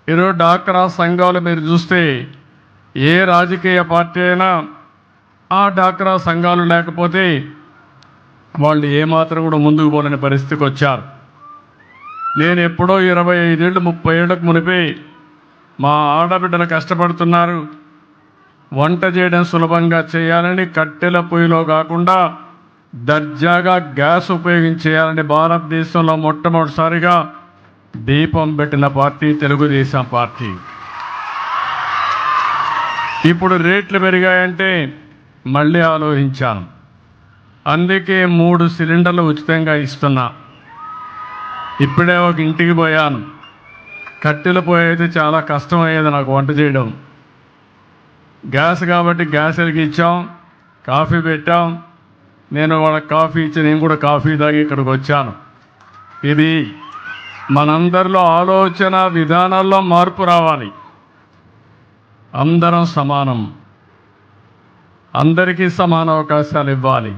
ఈరోజు డాక్రా సంఘాలు మీరు చూస్తే ఏ రాజకీయ పార్టీ అయినా ఆ డాక్రా సంఘాలు లేకపోతే వాళ్ళు ఏమాత్రం కూడా ముందుకు పోలేని పరిస్థితికి వచ్చారు. నేను ఎప్పుడో 25 ఏళ్ళు 30 ఏళ్ళకు మునిపే మా ఆడబిడ్డలు కష్టపడుతున్నారు, వంట చేయడం సులభంగా చేయాలని కట్టెల పొయ్యిలో కాకుండా దర్జాగా గ్యాస్ ఉపయోగించేయాలని భారతదేశంలో మొట్టమొదటిసారిగా దీపం పెట్టిన పార్టీ తెలుగుదేశం పార్టీ. ఇప్పుడు రేట్లు పెరిగాయంటే మళ్ళీ ఆలోచించాను. అందుకే 3 సిలిండర్లు ఉచితంగా ఇస్తున్నా. ఇప్పుడే ఒక ఇంటికి పోయాను. కట్టెల పొయ్యి అయితే చాలా కష్టమయ్యేది నాకు వంట చేయడం. గ్యాస్ కాబట్టి గ్యాస్ వెలిగించాం, కాఫీ పెట్టాం. నేను వాళ్ళకి కాఫీ ఇచ్చి నేను కూడా కాఫీ తాగి ఇక్కడికి వచ్చాను. ఇది మనందరిలో ఆలోచన విధానాల్లో మార్పు రావాలి. అందరం సమానం, అందరికీ సమాన అవకాశాలు ఇవ్వాలి.